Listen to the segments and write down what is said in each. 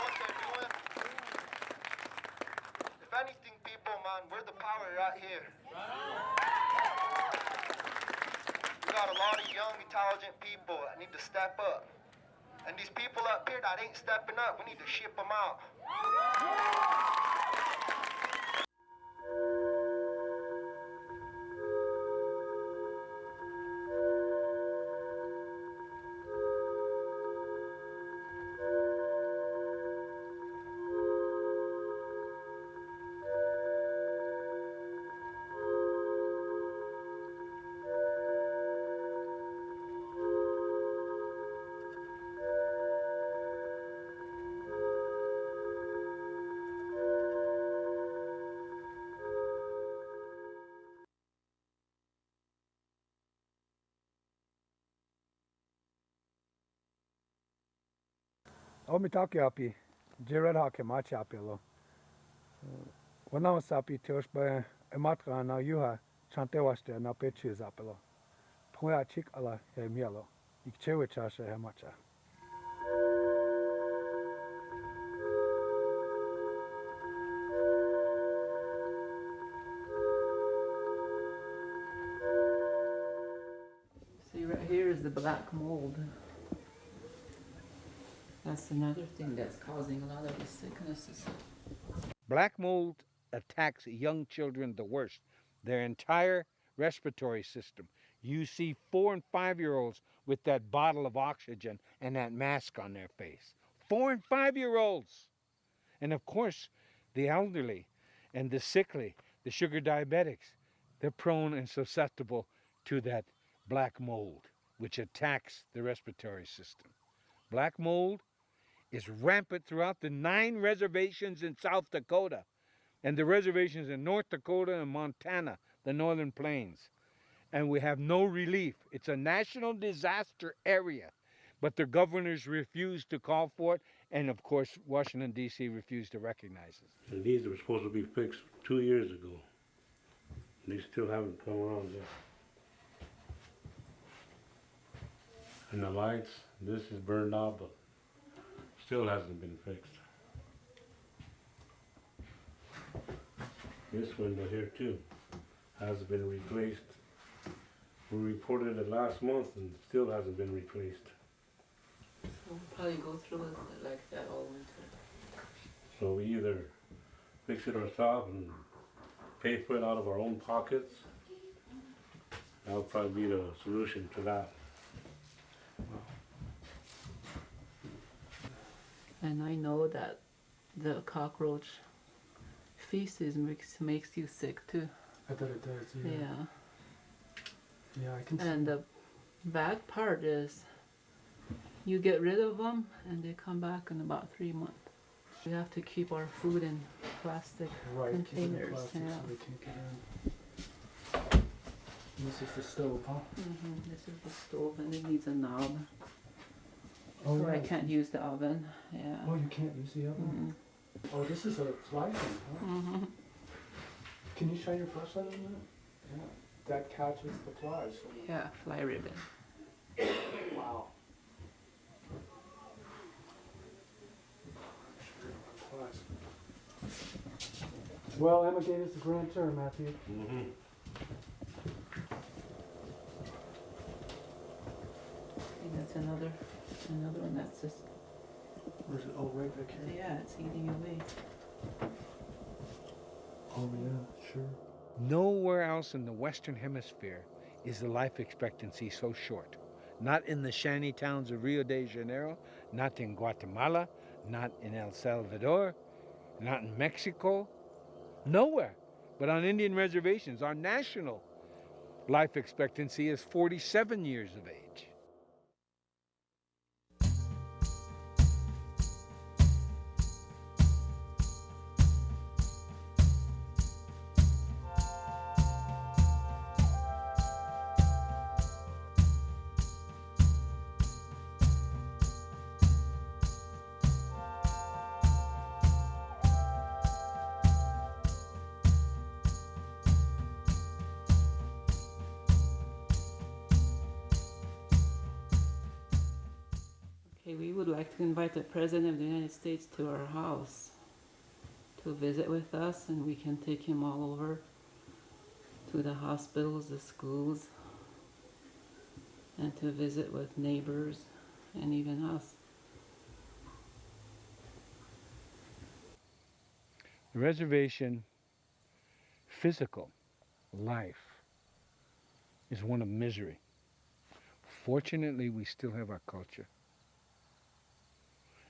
what they're doing? If anything, people, man, we're the power right here. We got a lot of young, intelligent people that need to step up. And these people up here that ain't stepping up, we need to ship them out. Omitaki api, Jared hake machi api lo. Wanama sapi tiosh ba ematra na yuha chante waste na pechi api lo. Poya chik ala he mielo. Ikchewe chasha he macha. See, right here is the black mold. That's another thing that's causing a lot of the sicknesses. Black mold attacks young children the worst. Their entire respiratory system. You see 4 and 5-year-olds with that bottle of oxygen and that mask on their face. 4 and 5-year-olds. And of course, the elderly and the sickly, the sugar diabetics, they're prone and susceptible to that black mold, which attacks the respiratory system. Black mold is rampant throughout the 9 reservations in South Dakota and the reservations in North Dakota and Montana, the northern plains. And we have no relief. It's a national disaster area, but the governors refuse to call for it, and of course, Washington, D.C. refused to recognize it. And these were supposed to be fixed 2 years ago. They still haven't come around yet. And the lights, this is burned out, but still hasn't been fixed. This window here too hasn't been replaced. We reported it last month and still hasn't been replaced. We'll probably go through it like that all winter. So we either fix it ourselves and pay for it out of our own pockets. That'll probably be the solution to that. And I know that the cockroach feces makes you sick too. I thought it does, Yeah. Yeah, I can And the bad part is you get rid of them and they come back in about 3 months. We have to keep our food in plastic containers. Plastic Yeah. so they can't get in. And this is the stove, huh? This is the stove and it needs a knob. Oh, So I yeah. can't use the oven. Yeah. Oh, you can't use the oven? Oh, this is a fly thing, huh? Can you shine your flashlight on that? Yeah. That catches the flies. Yeah, fly ribbon. Wow. Flies. Well, Emma gave us a grand tour, Matthew. See, that's another one that's just, Where's it? Oh, right back here. yeah, it's eating away. Oh, yeah, sure. Nowhere else in the Western Hemisphere is the life expectancy so short. Not in the shanty towns of Rio de Janeiro, not in Guatemala, not in El Salvador, not in Mexico, nowhere. But on Indian reservations, our national life expectancy is 47 years of age. We would like to invite the President of the United States to our house to visit with us, and we can take him all over to the hospitals, the schools, and to visit with neighbors and even us. The reservation physical life is one of misery. Fortunately, we still have our culture,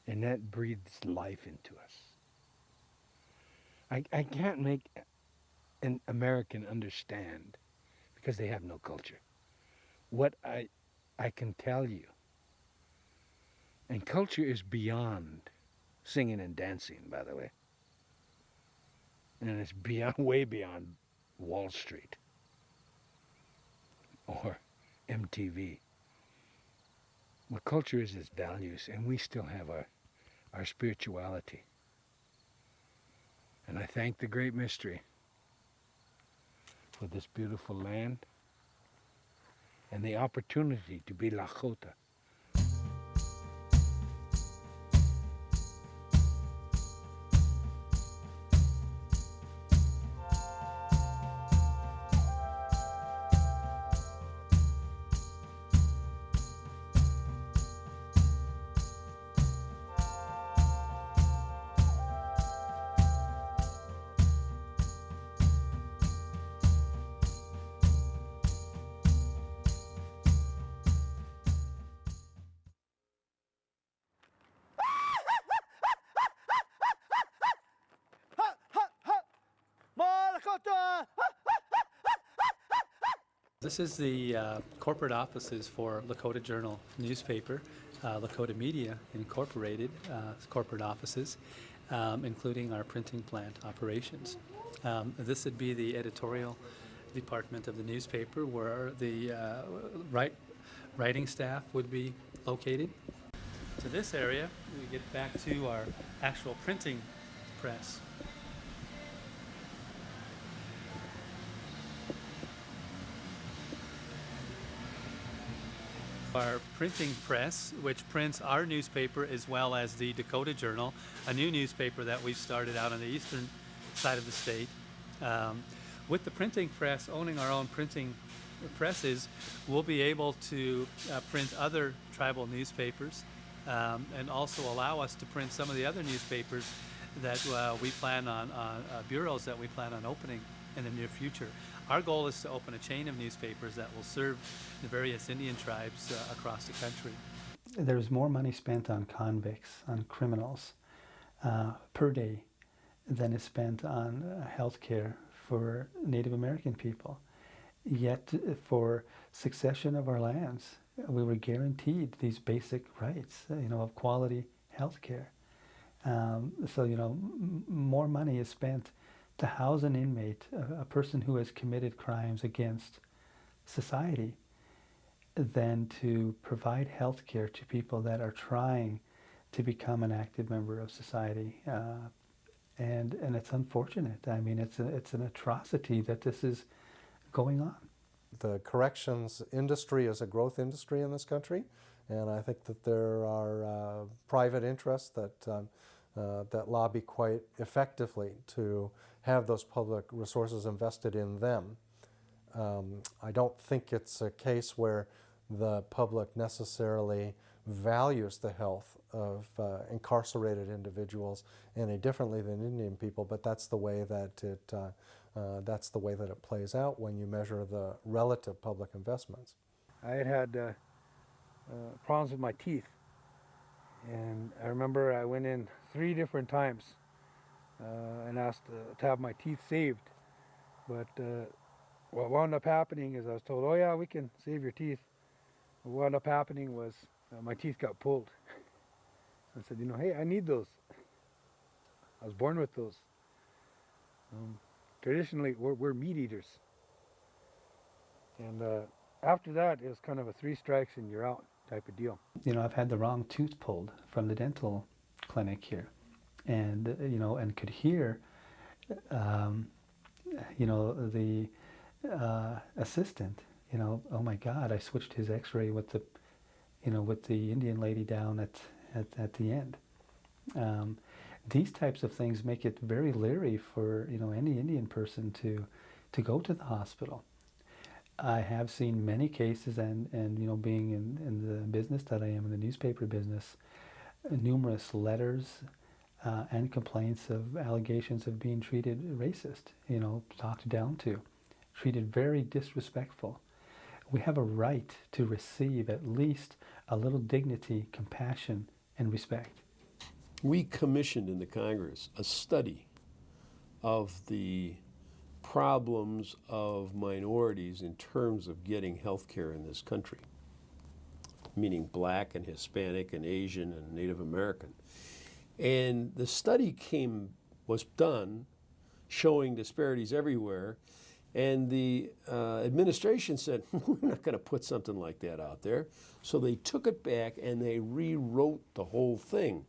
and that breathes life into us. I can't make an American understand because they have no culture. What I can tell you, and culture is beyond singing and dancing, by the way, and it's beyond, way beyond Wall Street or MTV. What culture is values, and we still have our spirituality. And I thank the Great Mystery for this beautiful land and the opportunity to be Lakota. This is the corporate offices for Lakota Journal newspaper, Lakota Media Incorporated corporate offices, including our printing plant operations. This would be the editorial department of the newspaper where the writing staff would be located. To this area, we get back to our actual printing press. Our printing press, which prints our newspaper as well as the Dakota Journal, a new newspaper that we've started out on the eastern side of the state. With the printing press, owning our own printing presses, we'll be able to print other tribal newspapers and also allow us to print some of the other newspapers that we plan on, bureaus that we plan on opening in the near future. Our goal is to open a chain of newspapers that will serve the various Indian tribes across the country. There's more money spent on convicts, on criminals, per day than is spent on health care for Native American people. Yet for succession of our lands, we were guaranteed these basic rights, of quality health care. So, more money is spent to house an inmate, a person who has committed crimes against society, than to provide health care to people that are trying to become an active member of society. And it's unfortunate. I mean, it's an atrocity that this is going on. The corrections industry is a growth industry in this country, and I think that there are private interests that lobby quite effectively to have those public resources invested in them. I don't think it's a case where the public necessarily values the health of incarcerated individuals any differently than Indian people, but that's the way that it plays out when you measure the relative public investments. I had problems with my teeth, and I remember I went in 3 different times and asked to have my teeth saved, but what wound up happening is I was told, oh yeah, we can save your teeth. What wound up happening was my teeth got pulled. I said, hey, I need those. I was born with those. Traditionally, we're meat eaters. And after that, it was kind of a 3 strikes and you're out type of deal. I've had the wrong tooth pulled from the dental clinic here, and and could hear, the assistant, oh my God, I switched his X-ray with the, with the Indian lady down at at the end. These types of things make it very leery for any Indian person to go to the hospital. I have seen many cases, and being in the business that I am, in the newspaper business, numerous letters and complaints of allegations of being treated racist, talked down to, treated very disrespectful. We have a right to receive at least a little dignity, compassion, and respect. We commissioned in the Congress a study of the problems of minorities in terms of getting health care in this country, meaning Black and Hispanic and Asian and Native American. And the study was done showing disparities everywhere, and the administration said, we're not going to put something like that out there. So they took it back and they rewrote the whole thing.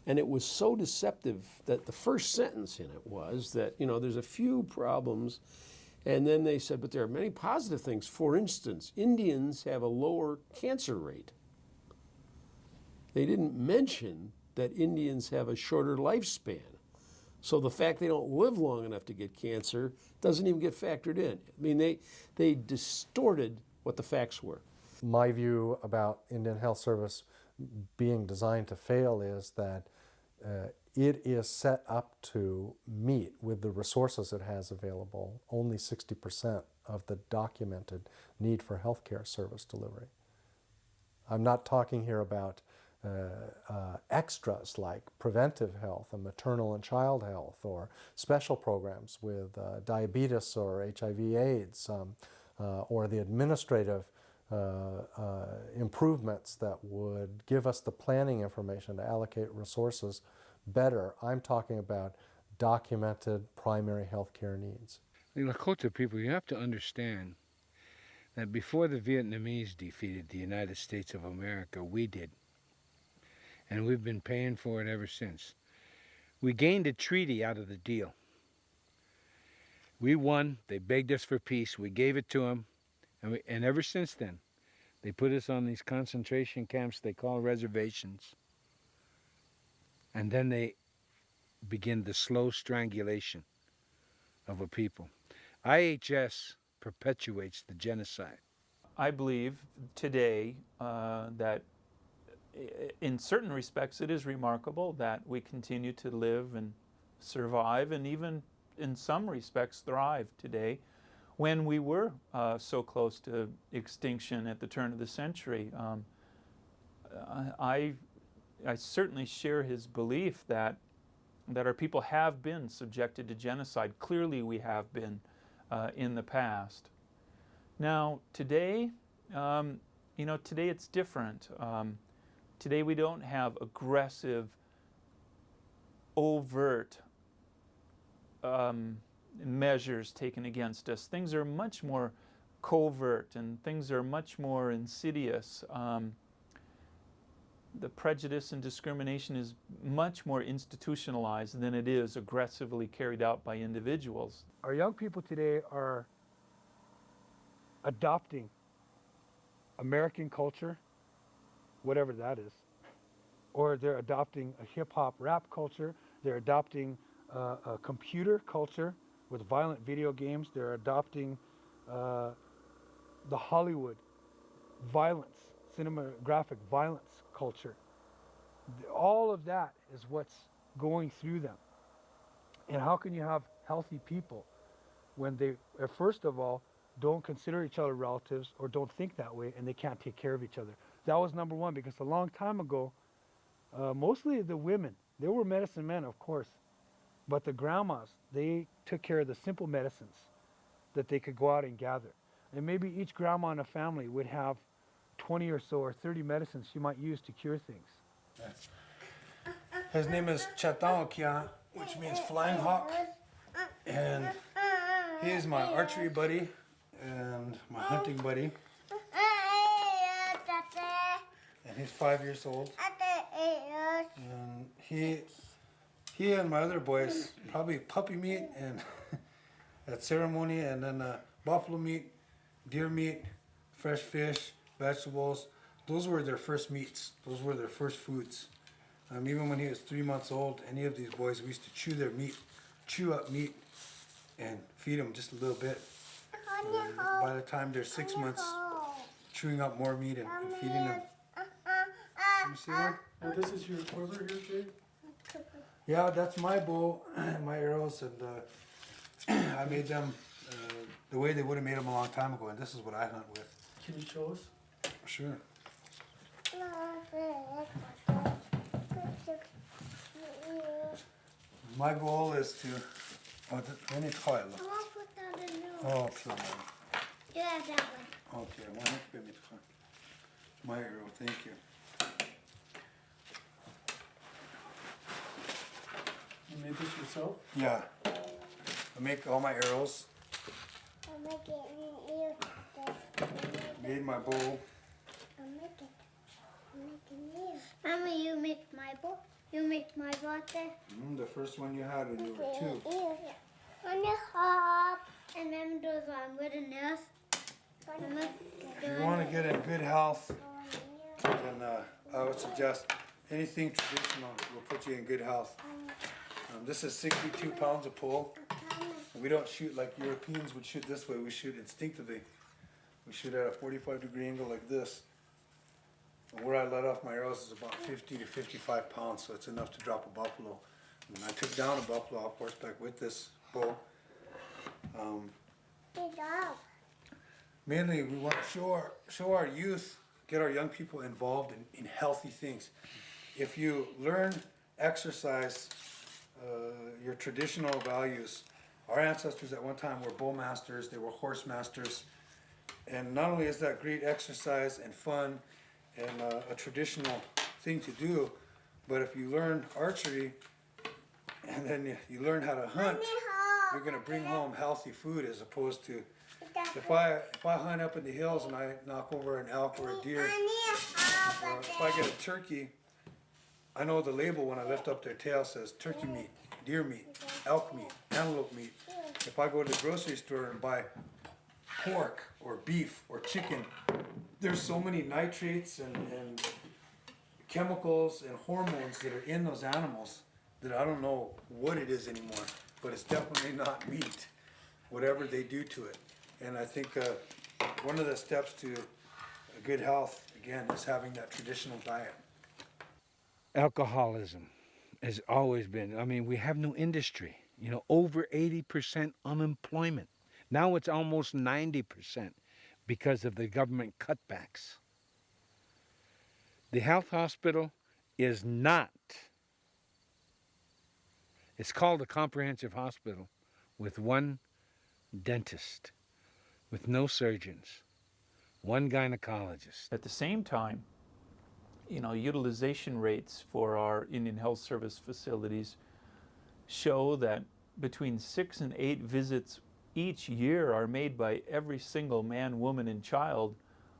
And it was so deceptive that the first sentence in it was that, there's a few problems, and then they said, but there are many positive things. For instance, Indians have a lower cancer rate. They didn't mention that Indians have a shorter lifespan. So the fact they don't live long enough to get cancer doesn't even get factored in. I mean, they distorted what the facts were. My view about Indian Health Service being designed to fail is that it is set up to meet, with the resources it has available, only 60% of the documented need for healthcare service delivery. I'm not talking here about extras like preventive health and maternal and child health, or special programs with diabetes or HIV/AIDS, or the administrative improvements that would give us the planning information to allocate resources better. I'm talking about documented primary health care needs. The Lakota people, you have to understand that before the Vietnamese defeated the United States of America, we did. And we've been paying for it ever since. We gained a treaty out of the deal. We won. They begged us for peace. We gave it to them. And ever since then, they put us on these concentration camps they call reservations. And then they begin the slow strangulation of a people. IHS perpetuates the genocide. I believe today that in certain respects it is remarkable that we continue to live and survive, and even in some respects thrive today, when we were so close to extinction at the turn of the century. I certainly share his belief that our people have been subjected to genocide. Clearly we have been in the past. Now today, today it's different. Today we don't have aggressive, overt measures taken against us. Things are much more covert and things are much more insidious. The prejudice and discrimination is much more institutionalized than it is aggressively carried out by individuals. Our young people today are adopting American culture, whatever that is, or they're adopting a hip-hop rap culture, they're adopting a computer culture with violent video games, they're adopting the Hollywood violence, cinematographic violence culture. All of that is what's going through them. And how can you have healthy people when they, first of all, don't consider each other relatives or don't think that way, and they can't take care of each other? That was number one, because a long time ago, mostly the women, they were medicine men, of course, but the grandmas, they took care of the simple medicines that they could go out and gather. And maybe each grandma in a family would have 20 or so or 30 medicines she might use to cure things. His name is Chataokia, which means flying hawk, and he is my archery buddy and my hunting buddy. And he's 5 years old. And he and my other boys probably puppy meat and at ceremony, and then buffalo meat, deer meat, fresh fish, vegetables, those were their first meats. Those were their first foods. Even when he was 3 months old, any of these boys, we used to chew up meat and feed them just a little bit. By the time they're 6 months, chewing up more meat and feeding them. You see one? Oh, this is your quiver here, Jay? Yeah, that's my bow and my arrows, and I made them the way they would have made them a long time ago, and this is what I hunt with. Can you show us? Sure. My goal is to... when it's hot, look. Oh, okay. You have that one. Okay, my arrow, thank you. You made this yourself? Yeah. I make all my arrows. I'm making you Made my bow. I'm making you. Mama, you make my bow. You make my water. The first one you had when you were 2. On the hop. And then those on wooden nails. If you want to get in good health, then I would suggest anything traditional will put you in good health. This is 62 pounds of pole. We don't shoot like Europeans would shoot this way. We shoot instinctively. We shoot at a 45-degree angle like this. And where I let off my arrows is about 50 to 55 pounds, so it's enough to drop a buffalo. And I took down a buffalo off horseback with this bow. Good job. Mainly, we want to show our youth, get our young people involved in healthy things. If you learn, exercise your traditional values, our ancestors at one time were bowmasters, they were horse masters, and not only is that great exercise and fun and a traditional thing to do, but if you learn archery and then you learn how to hunt, you're going to bring home healthy food as opposed to if I hunt up in the hills and I knock over an elk or a deer, if I get a turkey, I know the label when I lift up their tail says turkey meat, deer meat, elk meat, antelope meat. If I go to the grocery store and buy pork or beef or chicken, there's so many nitrates and chemicals and hormones that are in those animals that I don't know what it is anymore, but it's definitely not meat, whatever they do to it. And I think one of the steps to a good health, again, is having that traditional diet. Alcoholism has always been, I mean, we have no industry, you know, over 80% unemployment. Now it's almost 90% because of the government cutbacks. The health hospital is not, it's called a comprehensive hospital with one dentist, with no surgeons, one gynecologist. At the same time, you know, utilization rates for our Indian Health Service facilities show that between 6 and 8 visits each year are made by every single man, woman, and child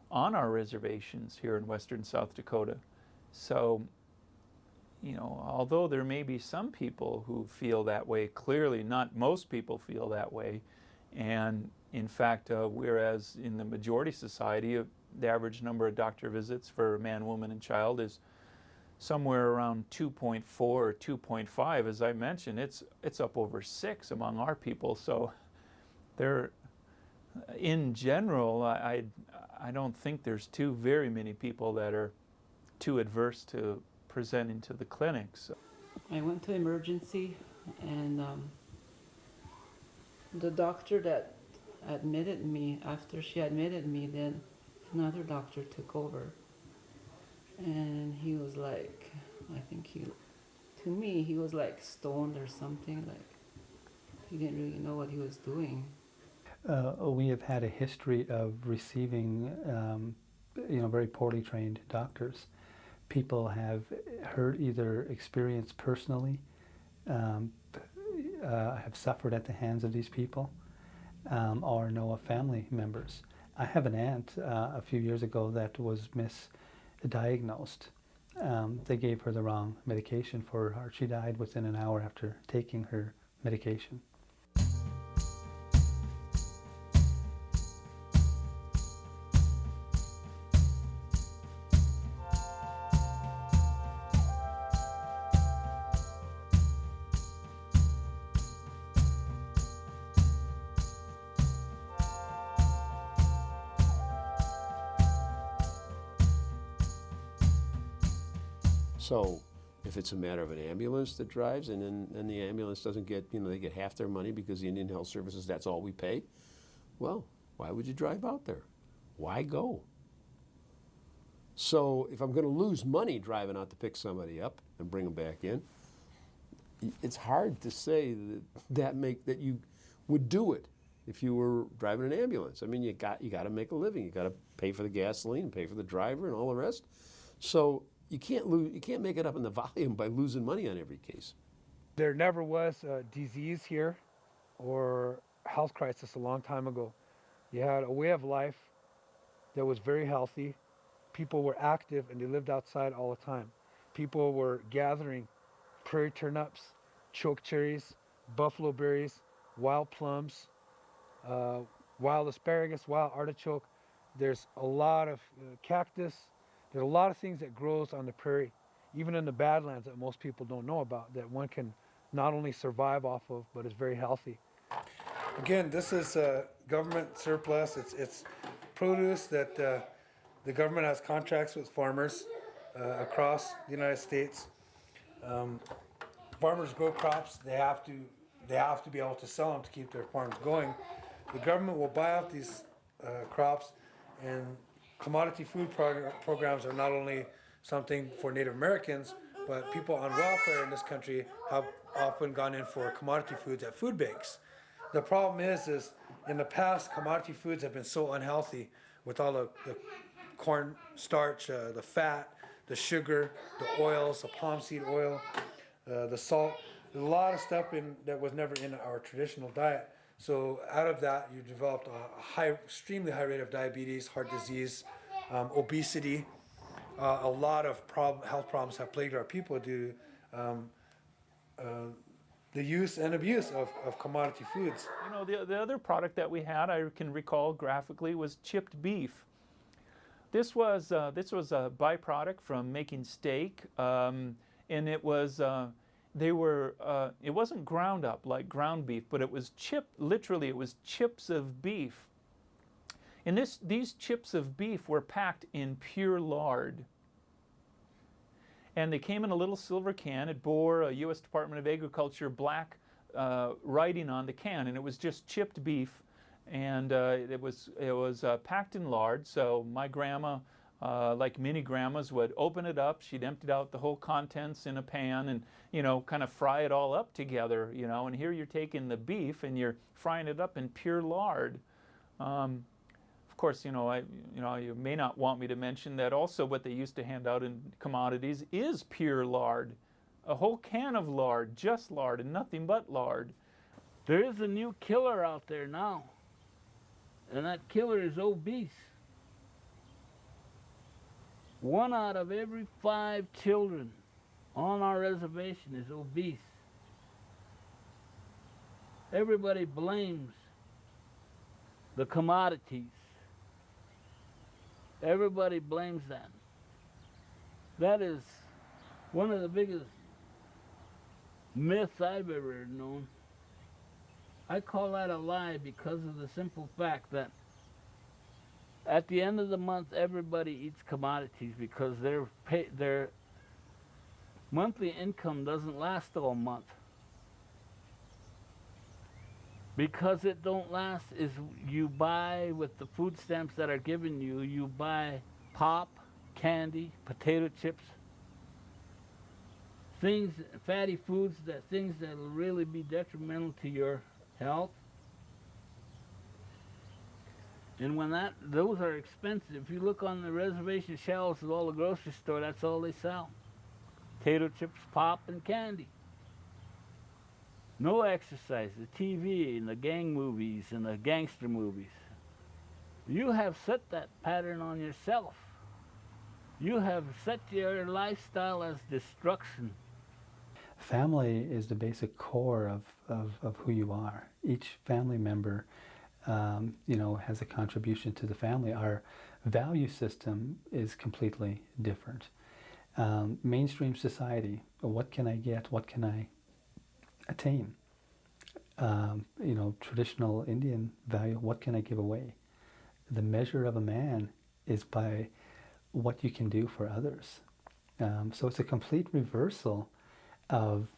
on our reservations here in western South Dakota. So, you know, although there may be some people who feel that way, clearly not most people feel that way. And in fact, whereas in the majority society, the average number of doctor visits for man, woman, and child is somewhere around 2.4 or 2.5. As I mentioned, it's up over 6 among our people. So there, in general, I don't think there's too very many people that are too adverse to presenting to the clinics. I went to emergency, and the doctor that admitted me, after she admitted me, then another doctor took over. And he was like, I think to me, he was like stoned or something, like he didn't really know what he was doing. We have had a history of receiving, very poorly trained doctors. People have either experienced personally, have suffered at the hands of these people, or know of family members. I have an aunt a few years ago that was misdiagnosed. They gave her the wrong medication for her. She died within an hour after taking her medication. So if it's a matter of an ambulance that drives and then the ambulance doesn't get, they get half their money because the Indian Health Services, that's all we pay, well, why would you drive out there? Why go? So if I'm going to lose money driving out to pick somebody up and bring them back in, it's hard to say that you would do it if you were driving an ambulance. I mean, you got to make a living. You got to pay for the gasoline, pay for the driver, and all the rest. So you can't make it up in the volume by losing money on every case. There never was a disease here or health crisis a long time ago. You had a way of life that was very healthy. People were active and they lived outside all the time. People were gathering prairie turnips, choke cherries, buffalo berries, wild plums, wild asparagus, wild artichoke. There's a lot of cactus. There's a lot of things that grows on the prairie, even in the badlands that most people don't know about, that one can not only survive off of, but is very healthy. Again, this is government surplus. It's produce that the government has contracts with farmers across the United States. Farmers grow crops. They have to be able to sell them to keep their farms going. The government will buy out these crops, and commodity food programs are not only something for Native Americans, but people on welfare in this country have often gone in for commodity foods at food banks. The problem is in the past, commodity foods have been so unhealthy with all the corn starch, the fat, the sugar, the oils, the palm seed oil, the salt. There's a lot of stuff that was never in our traditional diet. So out of that, you developed a extremely high rate of diabetes, heart disease, obesity. A lot of health problems have plagued our people due to the use and abuse of commodity foods. The other product that we had, I can recall graphically, was chipped beef. This was a byproduct from making steak, and it was it wasn't ground up like ground beef, but it was literally it was chips of beef. And these chips of beef were packed in pure lard. And they came in a little silver can. It bore a U.S. Department of Agriculture black writing on the can, and it was just chipped beef. And it was packed in lard. So my grandma, like many grandmas, would open it up. She'd empty out the whole contents in a pan and kind of fry it all up together. And here you're taking the beef and you're frying it up in pure lard. Of course, you may not want me to mention that also what they used to hand out in commodities is pure lard. A whole can of lard, just lard, and nothing but lard. There is a new killer out there now, and that killer is obese. 1 out of every 5 children on our reservation is obese. Everybody blames the commodities. Everybody blames that. That is one of the biggest myths I've ever known. I call that a lie because of the simple fact that at the end of the month, everybody eats commodities because their monthly income doesn't last all month. Because it don't last is you buy with the food stamps that are given you, you buy pop, candy, potato chips, things, fatty foods, things that will really be detrimental to your health. And when those are expensive. If you look on the reservation shelves of all the grocery store, that's all they sell. Potato chips, pop, and candy. No exercise, the TV and the gang movies and the gangster movies. You have set that pattern on yourself. You have set your lifestyle as destruction. Family is the basic core of who you are. Each family member has a contribution to the family. Our value system is completely different. Mainstream society, what can I get? What can I attain? Traditional Indian value, what can I give away? The measure of a man is by what you can do for others. So it's a complete reversal of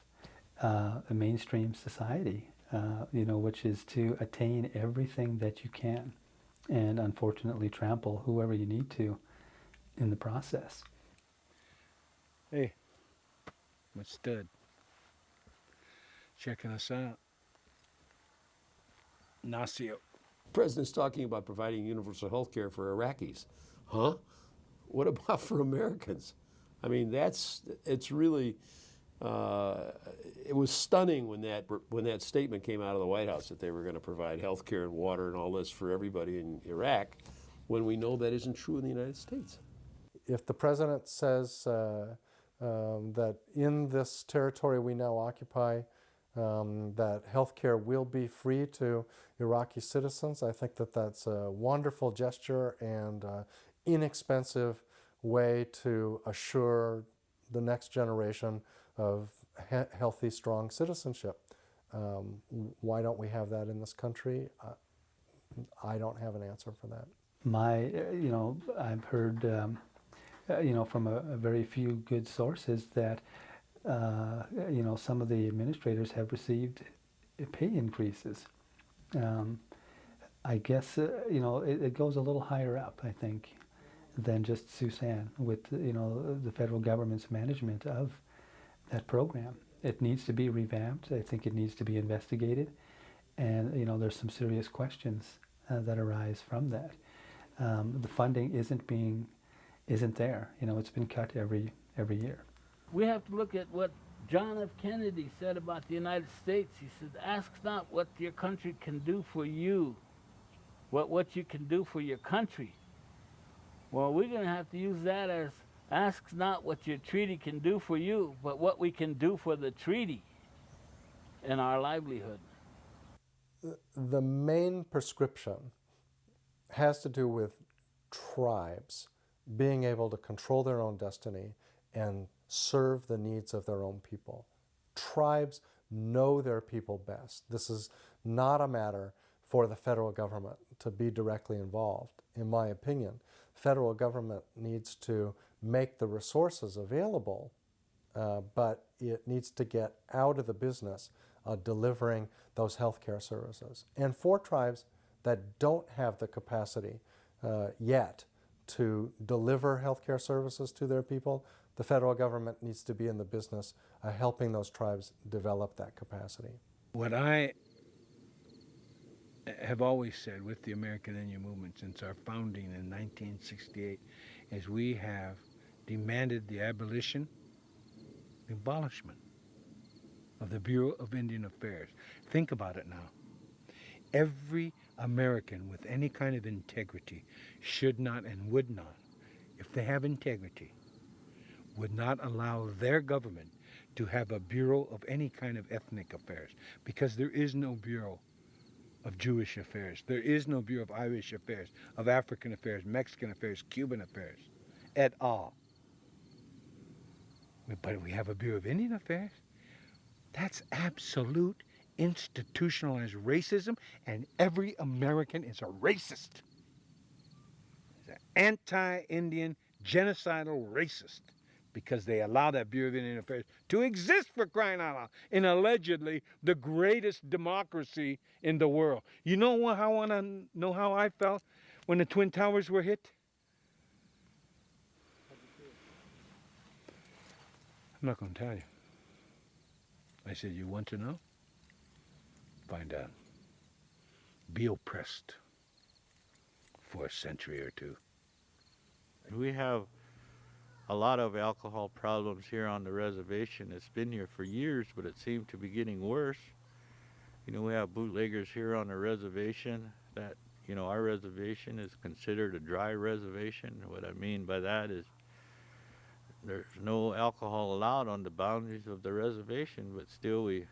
a mainstream society, which is to attain everything that you can, and unfortunately trample whoever you need to in the process. Hey, my stud, checking us out. Nasio. The president's talking about providing universal health care for Iraqis. Huh? What about for Americans? I mean, it's really, it was stunning when that statement came out of the White House that they were going to provide health care and water and all this for everybody in Iraq, when we know that isn't true in the United States. If the president says that in this territory we now occupy, that health care will be free to Iraqi citizens, I think that that's a wonderful gesture and inexpensive way to assure the next generation of healthy, strong citizenship. Why don't we have that in this country? I don't have an answer for that. I've heard, from a very few good sources that, some of the administrators have received pay increases. I guess, it goes a little higher up, I think, than just Sioux with, the federal government's management of that program. It needs to be revamped. I think it needs to be investigated. And, there's some serious questions that arise from that. The funding isn't there. It's been cut every year. We have to look at what John F. Kennedy said about the United States. He said, ask not what your country can do for you, but what you can do for your country. Well, we're going to have to use that as, ask not what your treaty can do for you, but what we can do for the treaty and our livelihood. The main prescription has to do with tribes being able to control their own destiny and serve the needs of their own people. Tribes know their people best. This is not a matter for the federal government to be directly involved. In my opinion, federal government needs to make the resources available, but it needs to get out of the business of delivering those healthcare services. And for tribes that don't have the capacity yet to deliver healthcare services to their people, the federal government needs to be in the business of helping those tribes develop that capacity. What I have always said with the American Indian movement since our founding in 1968 is we have demanded the abolishment of the Bureau of Indian Affairs. Think about it now. Every American with any kind of integrity should not and would not, if they have integrity, would not allow their government to have a Bureau of any kind of ethnic affairs, because there is no Bureau of Jewish affairs. There is no Bureau of Irish affairs, of African affairs, Mexican affairs, Cuban affairs, at all. But we have a Bureau of Indian Affairs. That's absolute institutionalized racism, and every American is a racist. He's an anti-Indian, genocidal racist, because they allow that Bureau of Indian Affairs to exist, for crying out loud, in allegedly the greatest democracy in the world. You know what? I want to know how I felt when the Twin Towers were hit? I'm not going to tell you. I said, you want to know? Find out. Be oppressed for a century or two. We have a lot of alcohol problems here on the reservation. It's been here for years, but it seemed to be getting worse. We have bootleggers here on the reservation that, our reservation is considered a dry reservation. What I mean by that is there's no alcohol allowed on the boundaries of the reservation, but still we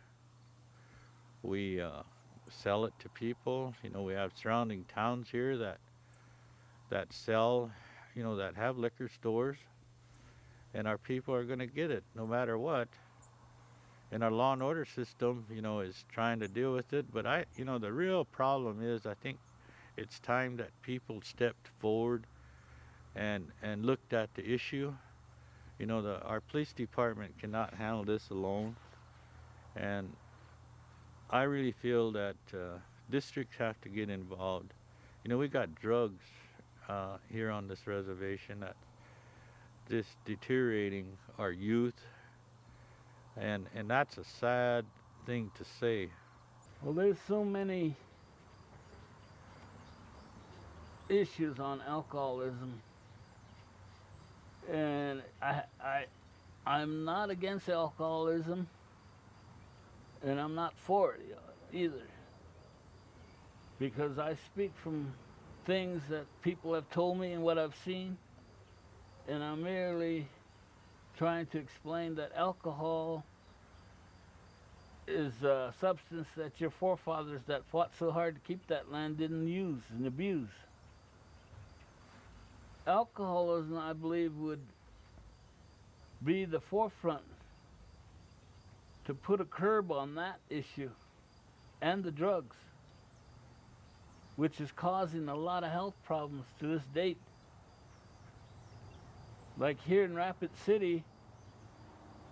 sell it to people. We have surrounding towns here that sell, that have liquor stores, and our people are going to get it no matter what. And our law and order system, is trying to deal with it. But the real problem is, I think it's time that people stepped forward and looked at the issue. You know, our police department cannot handle this alone, and I really feel that districts have to get involved. You know, we got drugs here on this reservation that just deteriorating our youth, and that's a sad thing to say. Well, there's so many issues on alcoholism, and I'm not against alcoholism, and I'm not for it either, because I speak from things that people have told me and what I've seen, and I'm merely trying to explain that alcohol is a substance that your forefathers that fought so hard to keep that land didn't use and abuse. Alcoholism, I believe, would be the forefront to put a curb on that issue and the drugs, which is causing a lot of health problems to this date. Like here in Rapid City,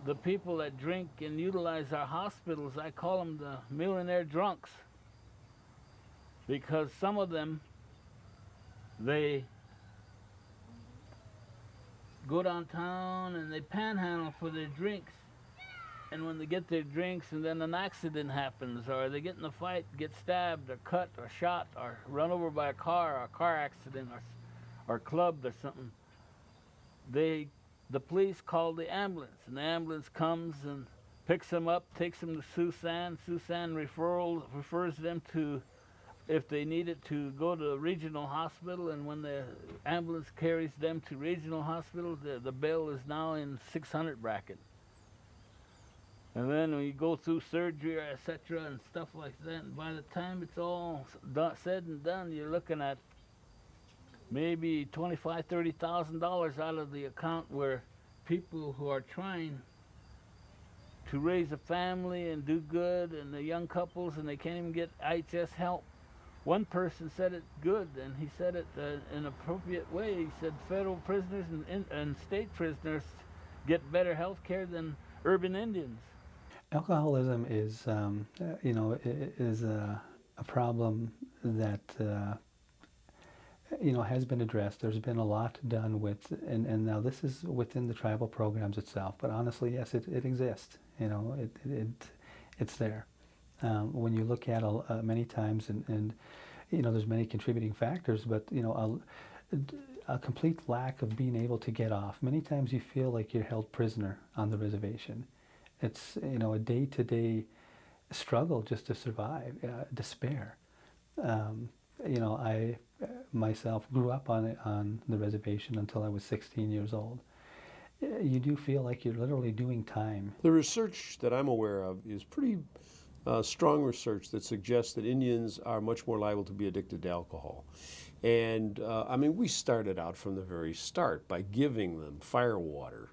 the people that drink and utilize our hospitals, I call them the millionaire drunks, because some of them, they go downtown and they panhandle for their drinks, and when they get their drinks and then an accident happens, or they get in a fight, get stabbed or cut or shot or run over by a car accident or clubbed or something, the police call the ambulance, and the ambulance comes and picks them up, takes them to Sioux. Sioux refers them to, if they need it, to go to a regional hospital, and when the ambulance carries them to regional hospital, the bill is now in 600 bracket. And then when you go through surgery, or etc. and stuff like that, and by the time it's all said and done, you're looking at maybe $25,000, $30,000 out of the account, where people who are trying to raise a family and do good, and the young couples, and they can't even get IHS help. One person said it good, and he said it in an appropriate way. He said federal prisoners and state prisoners get better health care than urban Indians. Alcoholism is, is a problem that has been addressed. There's been a lot done with, and now this is within the tribal programs itself. But honestly, yes, it exists. It's there. When you look at many times, and there's many contributing factors, but a complete lack of being able to get off. Many times you feel like you're held prisoner on the reservation. It's a day-to-day struggle just to survive, despair. I myself grew up on the reservation until I was 16 years old. You do feel like you're literally doing time. The research that I'm aware of is pretty strong research that suggests that Indians are much more liable to be addicted to alcohol. And we started out from the very start by giving them fire water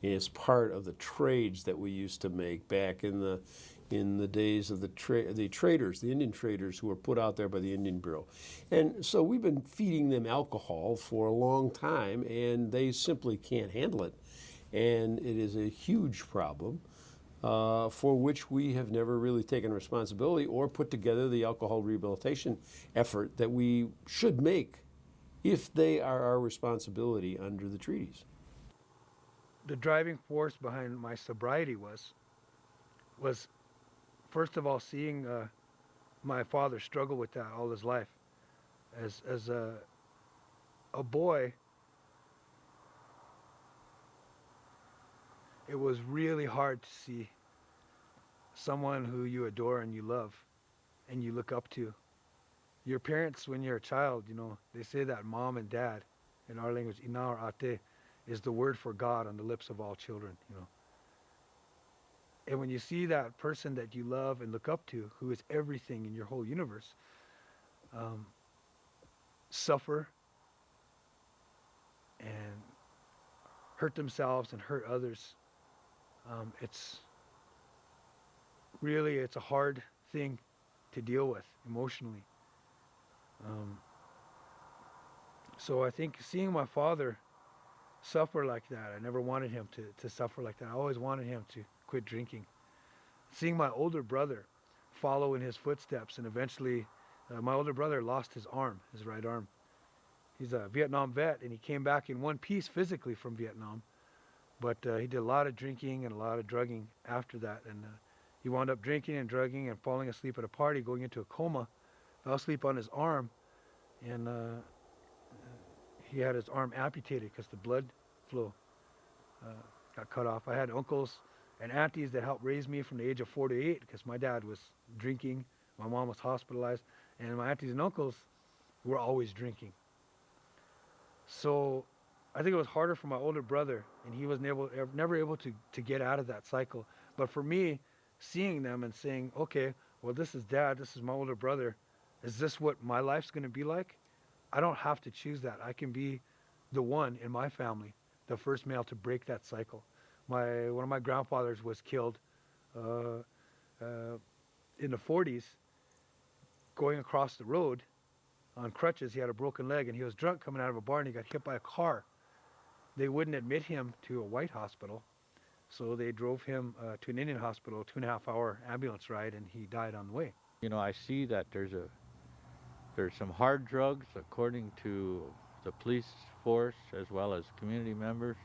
as part of the trades that we used to make back in the days of the traders, the Indian traders who were put out there by the Indian Bureau. And so we've been feeding them alcohol for a long time, and they simply can't handle it. And it is a huge problem for which we have never really taken responsibility or put together the alcohol rehabilitation effort that we should make if they are our responsibility under the treaties. The driving force behind my sobriety was first of all seeing my father struggle with that all his life. As a boy, it was really hard to see someone who you adore and you love and you look up to. Your parents, when you're a child, they say that mom and dad, in our language, ina or ate, is the word for God on the lips of all children, And when you see that person that you love and look up to, who is everything in your whole universe, suffer and hurt themselves and hurt others, it's a hard thing to deal with emotionally. So I think seeing my father suffer like that. I never wanted him to suffer like that. I always wanted him to quit drinking. Seeing my older brother follow in his footsteps, and eventually my older brother lost his arm, his right arm. He's a Vietnam vet, and he came back in one piece physically from Vietnam, but he did a lot of drinking and a lot of drugging after that, and he wound up drinking and drugging and falling asleep at a party, going into a coma, fell asleep on his arm, and he had his arm amputated because the blood flow got cut off. I had uncles and aunties that helped raise me from the age of 4 to 8 because my dad was drinking, my mom was hospitalized, and my aunties and uncles were always drinking. So I think it was harder for my older brother, and he was never able to get out of that cycle. But for me, seeing them and saying, okay, well, this is Dad, this is my older brother, is this what my life's going to be like? I don't have to choose that. I can be the one in my family, the first male to break that cycle. One of my grandfathers was killed in the 40s going across the road on crutches. He had a broken leg, and he was drunk coming out of a bar, and he got hit by a car. They wouldn't admit him to a white hospital, so they drove him to an Indian hospital, 2.5-hour ambulance ride, and he died on the way. You know, I see that there's some hard drugs, according to the police force as well as community members,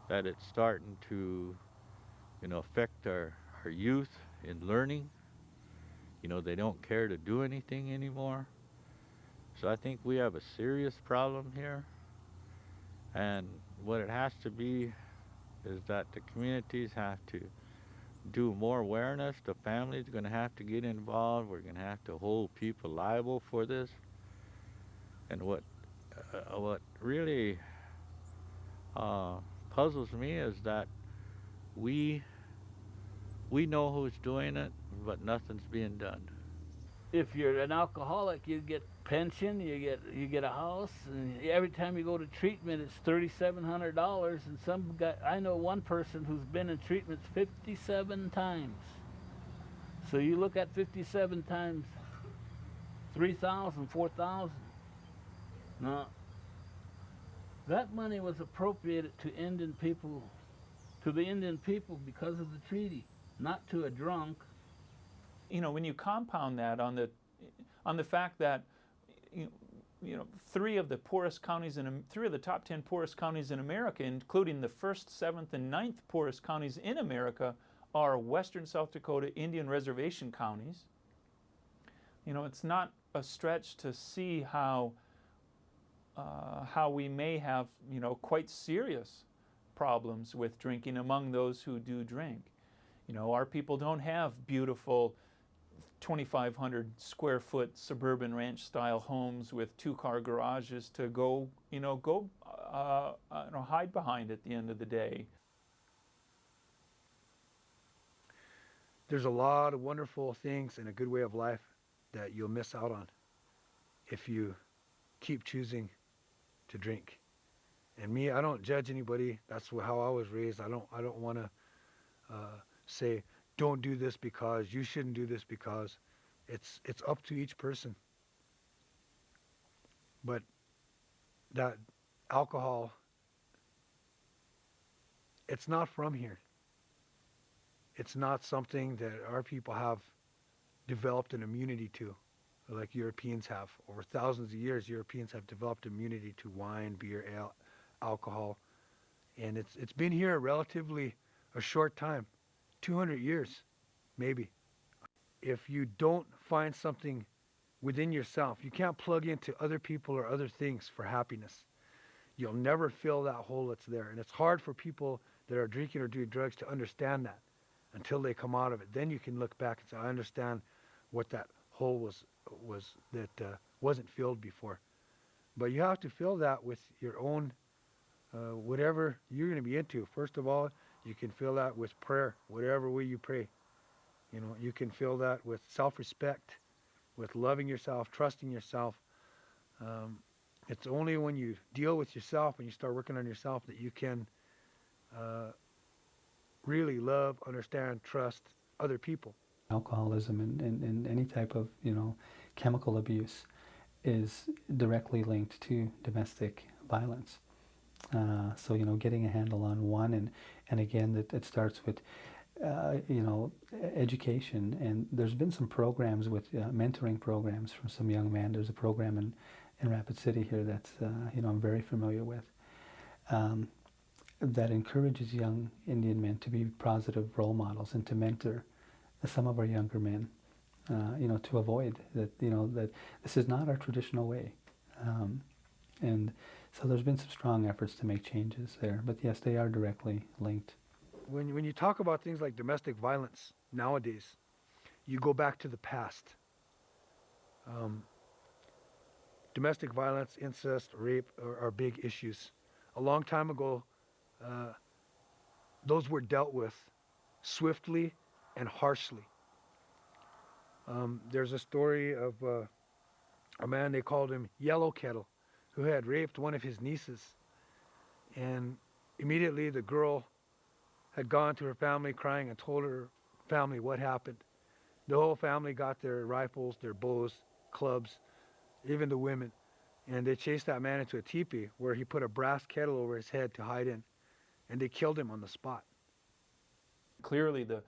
that it's starting to, you know, affect our youth in learning. You know, they don't care to do anything anymore. So I think we have a serious problem here. And what it has to be is that the communities have to do more awareness. The family's going to have to get involved. We're going to have to hold people liable for this. And what really puzzles me is that we know who's doing it, but nothing's being done. If you're an alcoholic, you get pension, you get a house, and every time you go to treatment, it's $3,700. And some guy, I know one person who's been in treatment 57 times. So you look at 57 times 3,000, 4,000. Now, that money was appropriated to the Indian people because of the treaty, not to a drunk. You know, when you compound that on the fact that you know, three of the top 10 poorest counties in America, including the 1st, 7th, and 9th poorest counties in America, are western South Dakota Indian Reservation counties. You know, it's not a stretch to see how we may have, you know, quite serious problems with drinking among those who do drink. You know, our people don't have beautiful 2,500 square foot suburban ranch style homes with 2-car garages to go hide behind at the end of the day. There's a lot of wonderful things and a good way of life that you'll miss out on if you keep choosing to drink. And me, I don't judge anybody. That's how I was raised. I don't want to say, don't do this because, you shouldn't do this because. It's up to each person. But that alcohol, it's not from here. It's not something that our people have developed an immunity to, like Europeans have. Over thousands of years, Europeans have developed immunity to wine, beer, ale, alcohol. And it's been here relatively a short time, 200 years, maybe. If you don't find something within yourself, you can't plug into other people or other things for happiness. You'll never fill that hole that's there. And it's hard for people that are drinking or doing drugs to understand that until they come out of it. Then you can look back and say, I understand what that hole was that wasn't filled before. But you have to fill that with your own, whatever you're going to be into. First of all, you can fill that with prayer, whatever way you pray. You know, you can fill that with self-respect, with loving yourself, trusting yourself. It's only when you deal with yourself and you start working on yourself that you can really love, understand, trust other people. Alcoholism and any type of, you know, chemical abuse is directly linked to domestic violence. So, you know, getting a handle on one, and again, that it starts with, you know, education. And there's been some programs with mentoring programs from some young men. There's a program in Rapid City here that's, you know, I'm very familiar with, that encourages young Indian men to be positive role models and to mentor some of our younger men, you know, to avoid that, you know, that this is not our traditional way. And so there's been some strong efforts to make changes there. But yes, they are directly linked. When you talk about things like domestic violence nowadays, you go back to the past. Domestic violence, incest, rape are big issues. A long time ago, those were dealt with swiftly and harshly. There's a story of a man, they called him Yellow Kettle, who had raped one of his nieces. And immediately the girl had gone to her family crying and told her family what happened. The whole family got their rifles, their bows, clubs, even the women. And they chased that man into a teepee where he put a brass kettle over his head to hide in. And they killed him on the spot. Clearly, the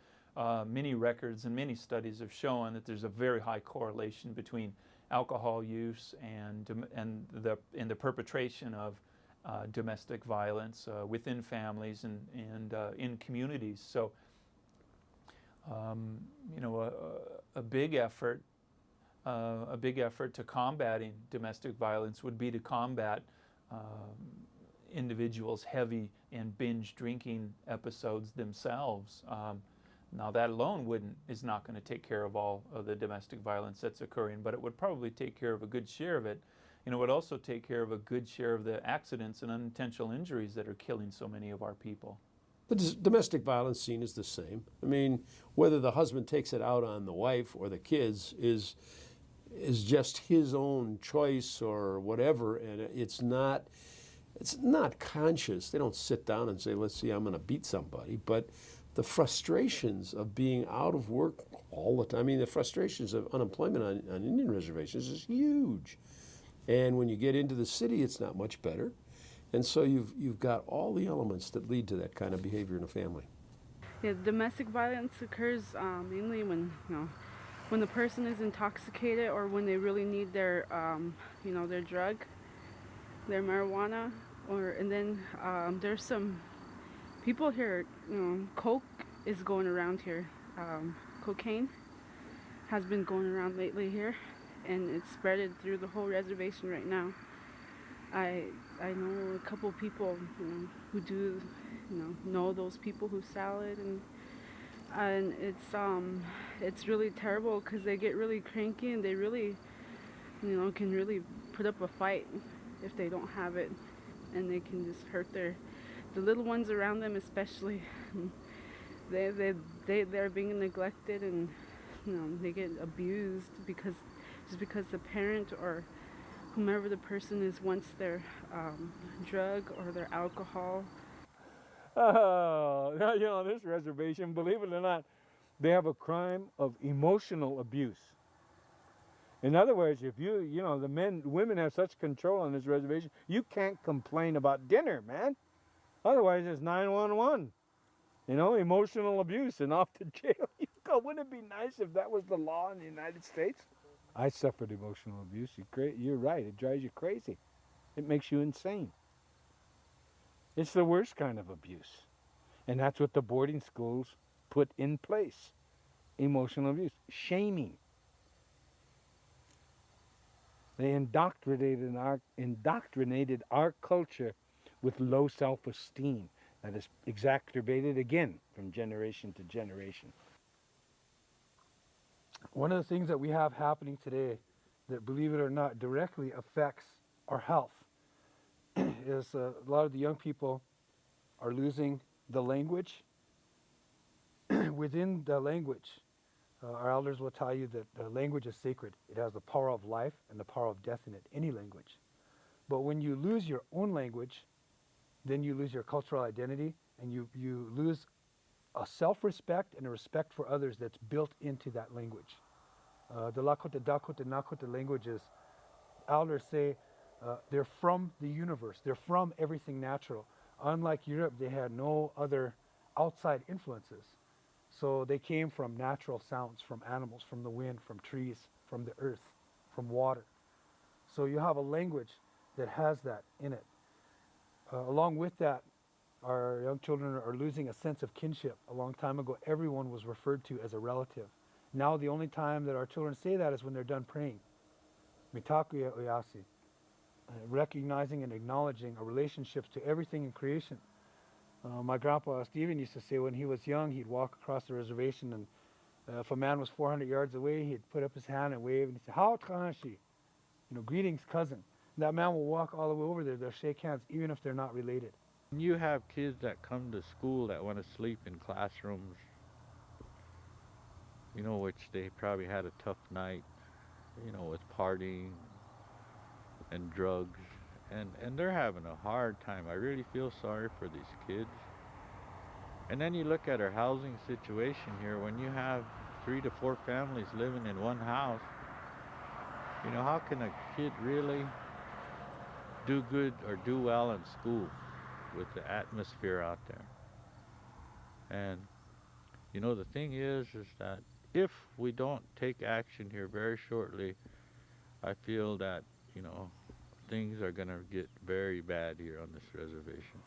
many records and many studies have shown that there's a very high correlation between alcohol use and the perpetration of domestic violence within families and in communities. So, you know, a big effort to combating domestic violence would be to combat individuals' heavy and binge drinking episodes themselves. Now that alone is not going to take care of all of the domestic violence that's occurring, but it would probably take care of a good share of it. And it would also take care of a good share of the accidents and unintentional injuries that are killing so many of our people. The domestic violence scene is the same. I mean, whether the husband takes it out on the wife or the kids is just his own choice or whatever, and it's not conscious. They don't sit down and say, let's see, I'm going to beat somebody. But the frustrations of being out of work all the time, I mean, the frustrations of unemployment on Indian reservations is huge. And when you get into the city, it's not much better. And so you've got all the elements that lead to that kind of behavior in a family. Yeah, domestic violence occurs mainly when, you know, when the person is intoxicated or when they really need their, you know, their drug, their marijuana, and then there's some people here, you know, coke is going around here. Cocaine has been going around lately here, and it's spreaded through the whole reservation right now. I know a couple people, you know, who do, you know those people who sell it, and it's really terrible because they get really cranky and they really, you know, can really put up a fight if they don't have it, and they can just hurt the little ones around them, especially. They're being neglected, and you know, they get abused because the parent or whomever the person is wants their drug or their alcohol. Oh, you know, this reservation, believe it or not, they have a crime of emotional abuse. In other words, if you know, women have such control on this reservation, you can't complain about dinner, man. Otherwise, it's 911. You know, emotional abuse and off to jail you go. Wouldn't it be nice if that was the law in the United States? I suffered emotional abuse. You're right. It drives you crazy. It makes you insane. It's the worst kind of abuse. And that's what the boarding schools put in place. Emotional abuse. Shaming. They indoctrinated our culture with low self-esteem that is exacerbated again from generation to generation. One of the things that we have happening today that, believe it or not, directly affects our health is a lot of the young people are losing the language. Within the language, our elders will tell you that the language is sacred. It has the power of life and the power of death in it, any language. But when you lose your own language, then you lose your cultural identity, and you lose a self-respect and a respect for others that's built into that language. The Lakota, Dakota, Nakota languages, elders say, They're from the universe. They're from everything natural. Unlike Europe, they had no other outside influences. So they came from natural sounds, from animals, from the wind, from trees, from the earth, from water. So you have a language that has that in it. Along with that, our young children are losing a sense of kinship. A long time ago, everyone was referred to as a relative. Now the only time that our children say that is when they're done praying. Mitakuye oyasi. Recognizing and acknowledging a relationship to everything in creation. My grandpa Stephen used to say when he was young, he'd walk across the reservation, and if a man was 400 yards away, he'd put up his hand and wave, and he'd say, "How Transhi?" Greetings, cousin. And that man will walk all the way over there. They'll shake hands, even if they're not related. You have kids that come to school that want to sleep in classrooms, which they probably had a tough night, with partying and drugs, and they're having a hard time. I really feel sorry for these kids. And then you look at our housing situation here. When you have 3 to 4 families living in one house, how can a kid really do good or do well in school with the atmosphere out there? And the thing is that if we don't take action here very shortly, I feel that things are going to get very bad here on this reservation.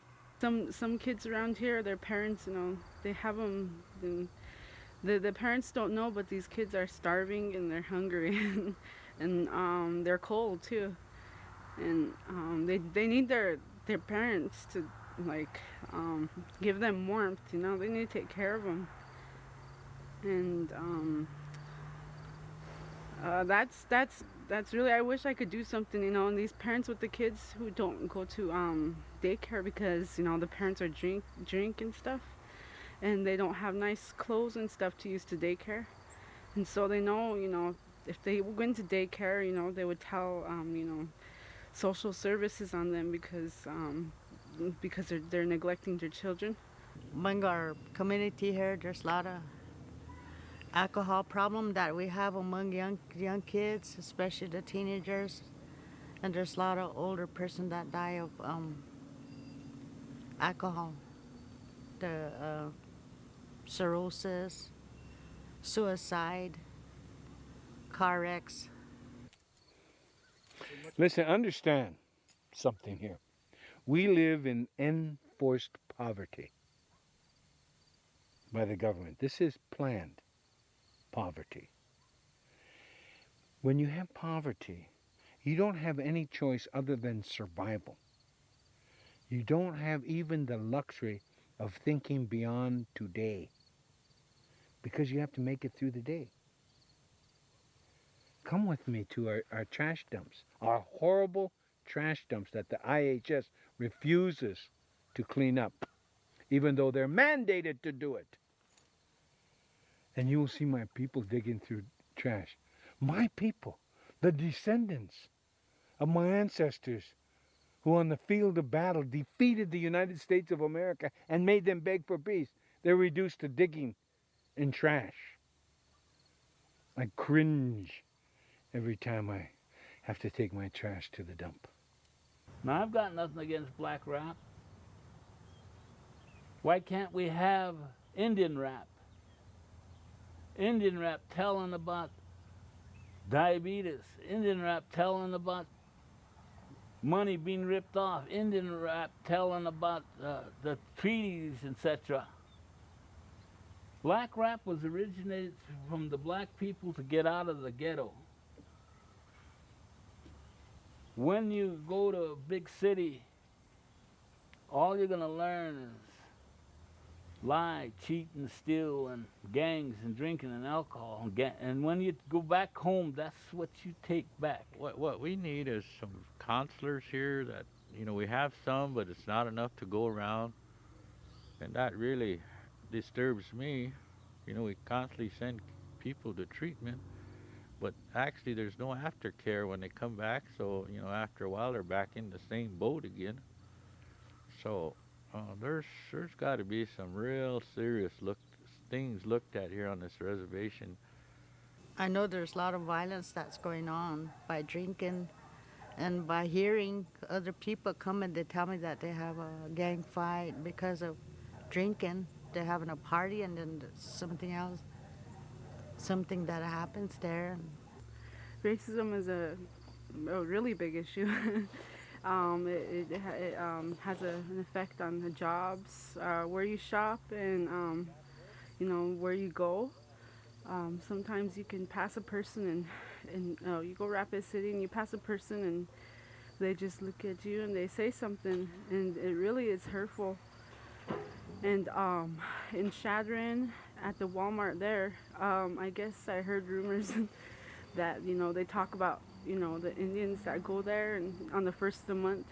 Some kids around here, their parents, they have them. The parents don't know, but these kids are starving and they're hungry, and they're cold too, and they need their parents to give them warmth. They need to take care of them, and that's really, I wish I could do something, and these parents with the kids who don't go to daycare because the parents are drink and stuff, and they don't have nice clothes and stuff to use to daycare, and so they know if they went to daycare, they would tell social services on them because they're neglecting their children. Among our community here, there's a lot of alcohol problem that we have among young kids, especially the teenagers, and there's a lot of older person that die of alcohol, the cirrhosis, suicide, car wrecks. Listen, understand something here. We live in enforced poverty by the government. This is planned poverty. When you have poverty, you don't have any choice other than survival. You don't have even the luxury of thinking beyond today because you have to make it through the day. Come with me to our trash dumps, our horrible trash dumps that the IHS refuses to clean up, even though they're mandated to do it. And you will see my people digging through trash. My people, the descendants of my ancestors who on the field of battle defeated the United States of America and made them beg for peace. They're reduced to digging in trash. I cringe every time I have to take my trash to the dump. Now, I've got nothing against black rap. Why can't we have Indian rap? Indian rap telling about diabetes. Indian rap telling about money being ripped off. Indian rap telling about the treaties, etc. Black rap was originated from the black people to get out of the ghetto. When you go to a big city, all you're going to learn is lie, cheat, and steal, and gangs, and drinking, and alcohol. And when you go back home, that's what you take back. What we need is some counselors here that, we have some, but it's not enough to go around. And that really disturbs me. We constantly send people to treatment, but actually there's no aftercare when they come back. So, after a while they're back in the same boat again. So there's got to be some real serious things looked at here on this reservation. I know there's a lot of violence that's going on by drinking And by hearing other people come and they tell me that they have a gang fight because of drinking, they're having a party and then there's something else, something that happens there. Racism is a really big issue. It has an effect on the jobs, where you shop, and where you go. Sometimes you can pass a person and you go Rapid City and you pass a person and they just look at you and they say something, and it really is hurtful. And in Chadron, at the Walmart there, I guess I heard rumors that they talk about the Indians that go there, and on the first of the month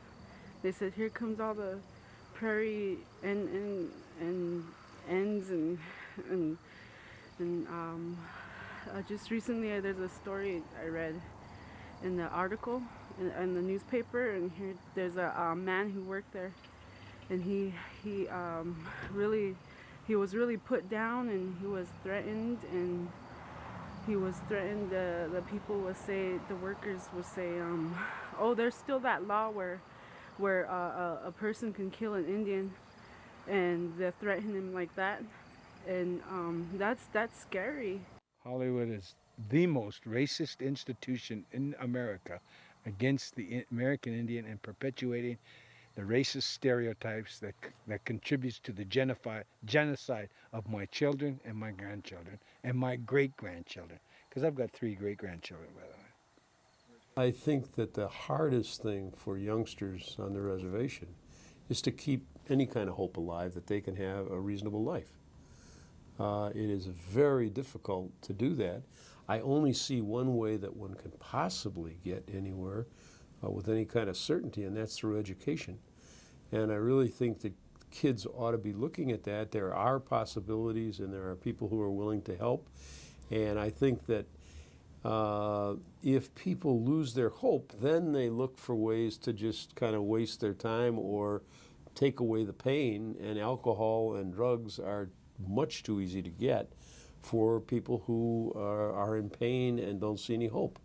they said, here comes all the prairie and ends and just recently there's a story I read in the article in the newspaper, and here there's a man who worked there, and he was really put down, and he was threatened, and the people would say, the workers would say, oh, there's still that law where a person can kill an Indian, and they threaten him like that, and that's scary. Hollywood is the most racist institution in America against the American Indian and perpetuating the racist stereotypes that contributes to the genocide of my children and my grandchildren and my great-grandchildren, because I've got 3 great-grandchildren, by the way. I think that the hardest thing for youngsters on the reservation is to keep any kind of hope alive that they can have a reasonable life. It is very difficult to do that. I only see one way that one can possibly get anywhere with any kind of certainty, and that's through education. And I really think that kids ought to be looking at that. There are possibilities, and there are people who are willing to help. And I think that if people lose their hope, then they look for ways to just kind of waste their time or take away the pain, and alcohol and drugs are much too easy to get for people who are in pain and don't see any hope.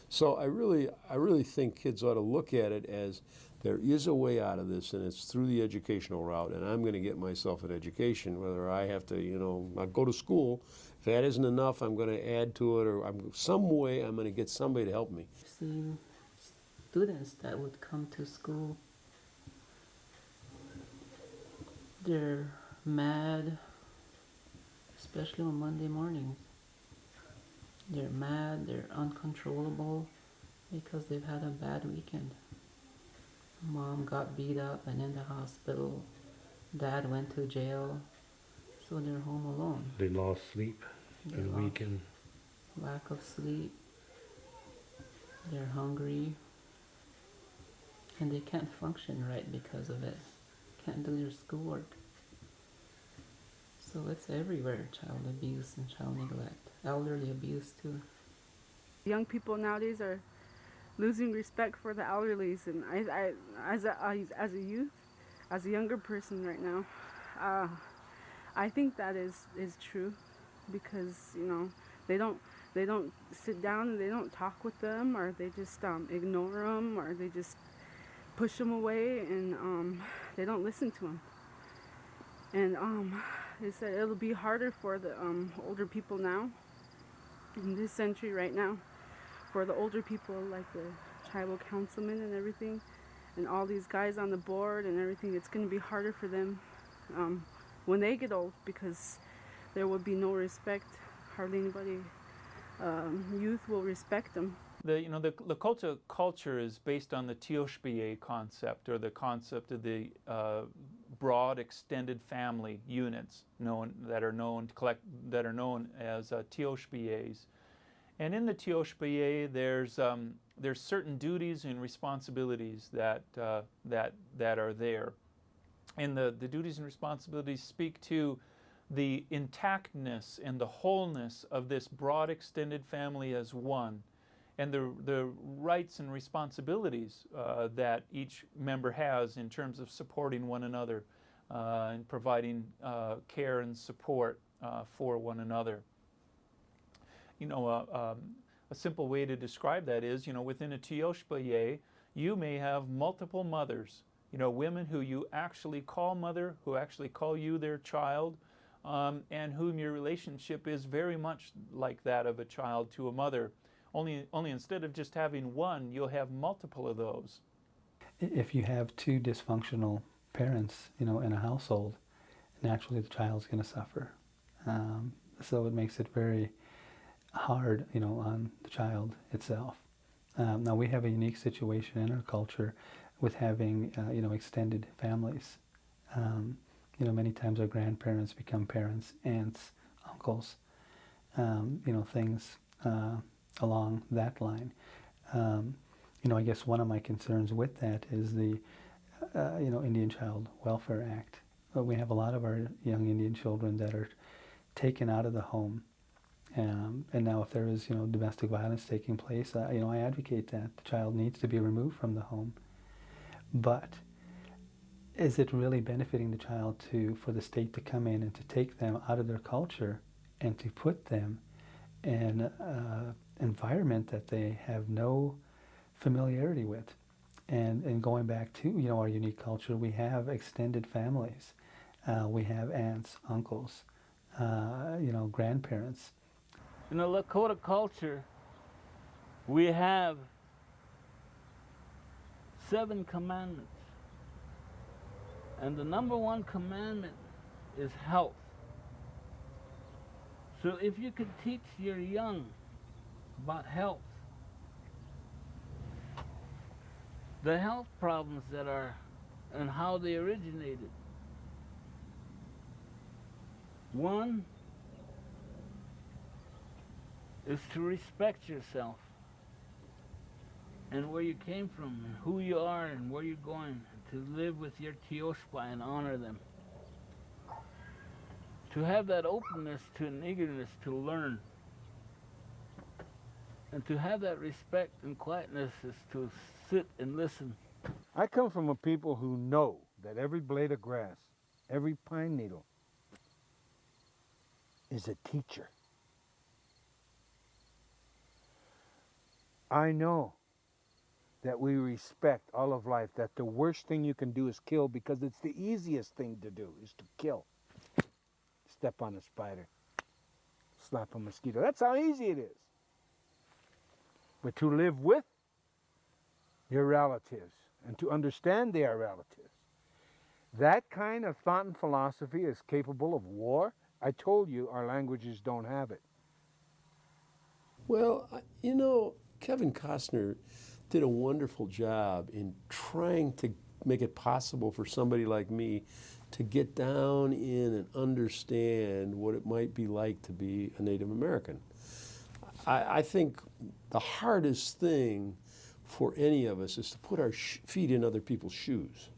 So I really think kids ought to look at it as there is a way out of this, and it's through the educational route, and I'm going to get myself an education, whether I have to, I go to school. If that isn't enough, I'm going to add to it, or some way I'm going to get somebody to help me. I've seen students that would come to school, they're mad, especially on Monday mornings. They're mad, they're uncontrollable because they've had a bad weekend. Mom got beat up and in the hospital. Dad went to jail, so they're home alone. They lost sleep for the weekend. Lack of sleep. They're hungry. And they can't function right because of it. Can't do their schoolwork. So it's everywhere, child abuse and child neglect. Elderly abuse too. Young people nowadays are losing respect for the elderlies, and I as a youth, as a younger person right now, I think that is true, because they don't sit down and they don't talk with them, or they just ignore them, or they just push them away, and they don't listen to them. And they said it'll be harder for the older people now, in this century right now, for the older people like the tribal councilmen and everything, and all these guys on the board and everything. It's going to be harder for them when they get old, because there will be no respect. Hardly anybody, youth will respect them. The Lakota culture is based on the Tioshbiye concept, or the concept of the broad extended family units that are known as Tioshbiyes. And in the Tioshbiye, there's certain duties and responsibilities that are there, and the duties and responsibilities speak to the intactness and the wholeness of this broad extended family as one, and the rights and responsibilities that each member has in terms of supporting one another and providing care and support for one another. A simple way to describe that is, within a Tioshbiye, you may have multiple mothers, you know, women who you actually call mother, who actually call you their child, and whom your relationship is very much like that of a child to a mother. Only instead of just having one, you'll have multiple of those. If you have two dysfunctional parents, you know, in a household, naturally the child's going to suffer. So it makes it very hard, you know, on the child itself. Now we have a unique situation in our culture with having, you know, extended families. You know, many times our grandparents become parents, aunts, uncles, you know, things along that line. You know, I guess one of my concerns with that is the, you know, Indian Child Welfare Act. We have a lot of our young Indian children that are taken out of the home. And now if there is, you know, domestic violence taking place, you know, I advocate that. The child needs to be removed from the home. But is it really benefiting the child for the state to come in and to take them out of their culture and to put them in an environment that they have no familiarity with? And going back to, you know, our unique culture, we have extended families. We have aunts, uncles, you know, grandparents. In the Lakota culture, we have 7 commandments. And the number 1 commandment is health. So if you could teach your young about health, the health problems that are and how they originated. One is to respect yourself and where you came from and who you are and where you're going, to live with your Tioshpa and honor them. To have that openness to an eagerness to learn. And to have that respect and quietness is to sit and listen. I come from a people who know that every blade of grass, every pine needle is a teacher. I know that we respect all of life, that the worst thing you can do is kill, because it's the easiest thing to do, is to kill. Step on a spider, slap a mosquito. That's how easy it is. But to live with your relatives and to understand they are relatives, that kind of thought and philosophy is capable of war. I told you our languages don't have it. Well, you know, Kevin Costner did a wonderful job in trying to make it possible for somebody like me to get down in and understand what it might be like to be a Native American. I think the hardest thing for any of us is to put our feet in other people's shoes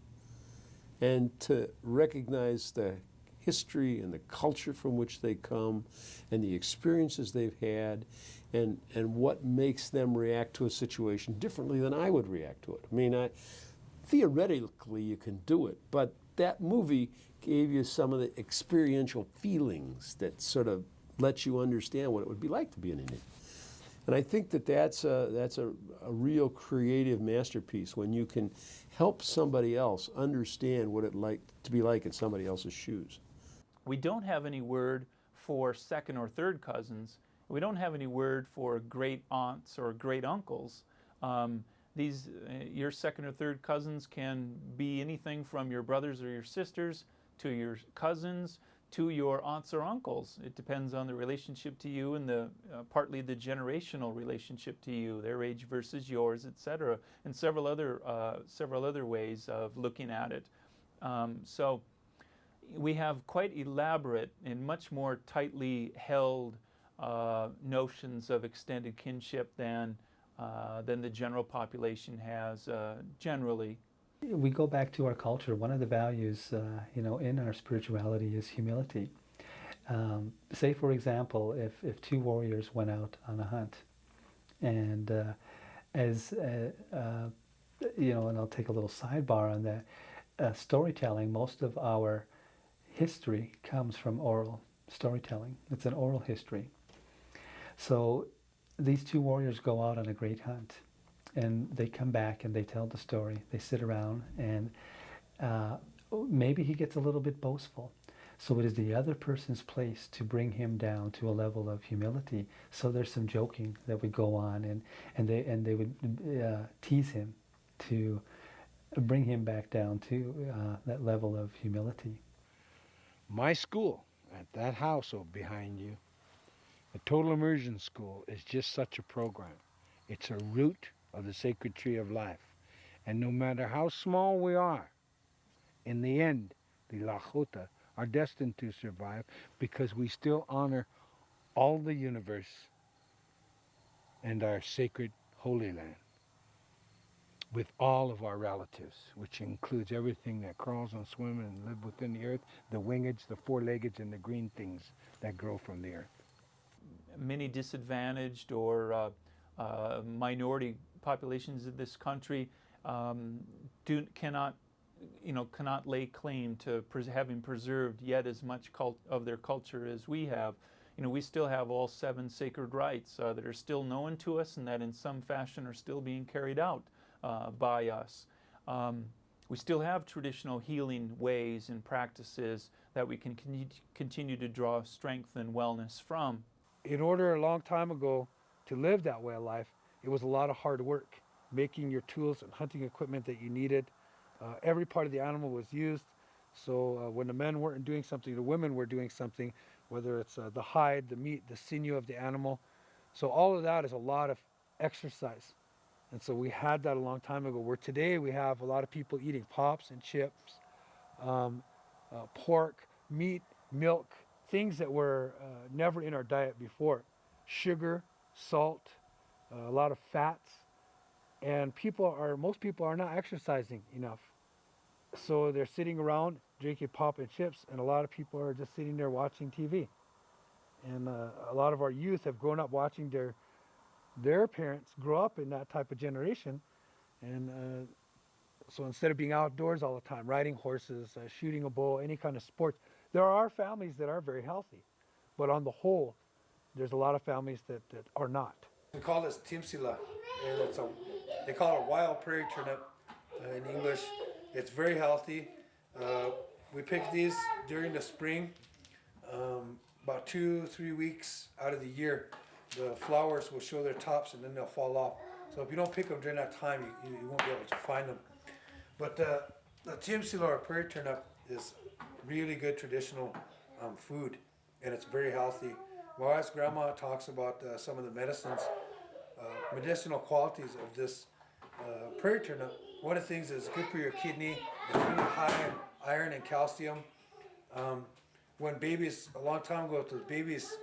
and to recognize the history and the culture from which they come and the experiences they've had and what makes them react to a situation differently than I would react to it. I mean, theoretically you can do it, but that movie gave you some of the experiential feelings that sort of let you understand what it would be like to be an Indian. And I think that that's a real creative masterpiece when you can help somebody else understand what it like to be like in somebody else's shoes. We don't have any word for second or third cousins. We don't have any word for great aunts or great uncles. Your second or third cousins can be anything from your brothers or your sisters to your cousins to your aunts or uncles. It depends on the relationship to you and partly the generational relationship to you, their age versus yours, etc., and several other ways of looking at it. So we have quite elaborate and much more tightly held notions of extended kinship than the general population has generally. We go back to our culture. One of the values, you know, in our spirituality is humility. Say, for example, if 2 warriors went out on a hunt, and you know, and I'll take a little sidebar on that. Storytelling, most of our history comes from oral storytelling. It's an oral history. So these 2 warriors go out on a great hunt, and they come back and they tell the story. They sit around, and maybe he gets a little bit boastful. So it is the other person's place to bring him down to a level of humility. So there's some joking that would go on, and they would tease him to bring him back down to that level of humility. My school, at that house over behind you, the Total Immersion School, is just such a program. It's a root of the sacred tree of life. And no matter how small we are, in the end, the Lakota are destined to survive because we still honor all the universe and our sacred Holy Land with all of our relatives, which includes everything that crawls and swims and lives within the earth, the wingeds, the four-leggeds, and the green things that grow from the earth. Many disadvantaged or minority populations in this country cannot lay claim to having preserved yet as much of their culture as we have. We still have all 7 sacred rites that are still known to us and that in some fashion are still being carried out by us. We still have traditional healing ways and practices that we can continue to draw strength and wellness from. In order a long time ago to live that way of life, it was a lot of hard work, making your tools and hunting equipment that you needed. Every part of the animal was used. So when the men weren't doing something, the women were doing something, whether it's the hide, the meat, the sinew of the animal. So all of that is a lot of exercise. And so we had that a long time ago, where today we have a lot of people eating pops and chips, pork, meat, milk, things that were never in our diet before. Sugar, salt, a lot of fats. And most people are not exercising enough. So they're sitting around drinking pop and chips, and a lot of people are just sitting there watching TV. And a lot of our youth have grown up watching their parents grow up in that type of generation. And so instead of being outdoors all the time, riding horses, shooting a bow, any kind of sports, there are families that are very healthy. But on the whole, there's a lot of families that are not. We call this timsila, and they call it a wild prairie turnip in English. It's very healthy. We pick these during the spring, about 2-3 weeks out of the year. The flowers will show their tops and then they'll fall off. So if you don't pick them during that time, you won't be able to find them. But the timsila or prairie turnip is really good traditional food, and it's very healthy. My wife's grandma talks about some of the medicinal qualities of this prairie turnip. One of the things is good for your kidney. It's really high in iron and calcium. When babies, a long time ago, the babies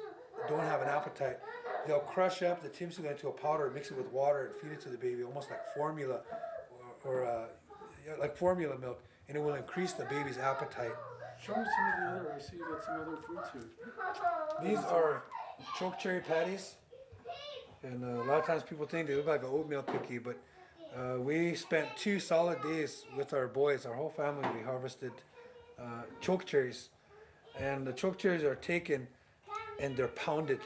don't have an appetite, they'll crush up the timsila into a powder, mix it with water, and feed it to the baby, almost like formula, or like formula milk, and it will increase the baby's appetite. Show me some of the other. I see you got some other fruits here. These are chokecherry patties, and a lot of times people think they look like an oatmeal cookie, but we spent 2 solid days with our boys, our whole family. We harvested chokecherries, and the chokecherries are taken and they're pounded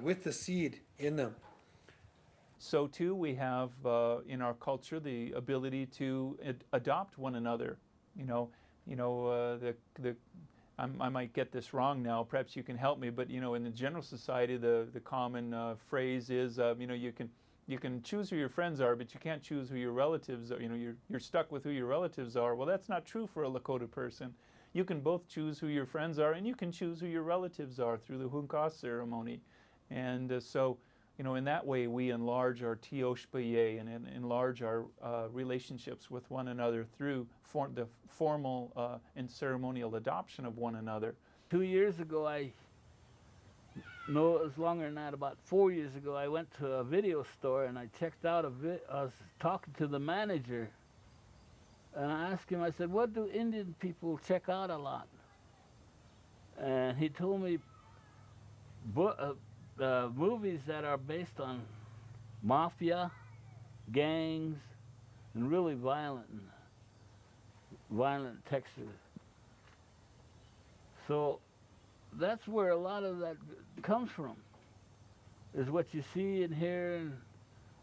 with the seed in them. So too, we have in our culture the ability to adopt one another. I might get this wrong now. Perhaps you can help me. But in the general society, the common phrase is, you can choose who your friends are, but you can't choose who your relatives are. You're stuck with who your relatives are. Well, that's not true for a Lakota person. You can both choose who your friends are, and you can choose who your relatives are through the Hunka ceremony. And so, in that way, we enlarge our tioshpaye and enlarge our relationships with one another through the formal and ceremonial adoption of one another. 2 years ago, no, it was longer than that, about 4 years ago, I went to a video store and I checked out I was talking to the manager. And I asked him, I said, what do Indian people check out a lot? And he told me movies that are based on mafia, gangs, and really violent textures. So that's where a lot of that comes from, is what you see and hear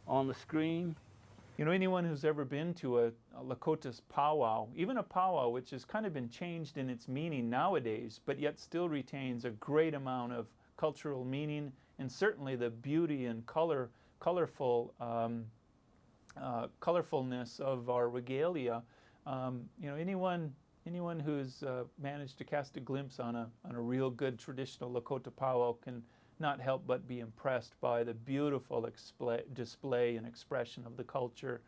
on the screen. You know, anyone who's ever been to a Lakota's powwow, even a powwow which has kind of been changed in its meaning nowadays, but yet still retains a great amount of cultural meaning and certainly the beauty and colorfulness of our regalia. You know, anyone who's managed to cast a glimpse on a real good traditional Lakota powwow can not help but be impressed by the beautiful display and expression of the culture.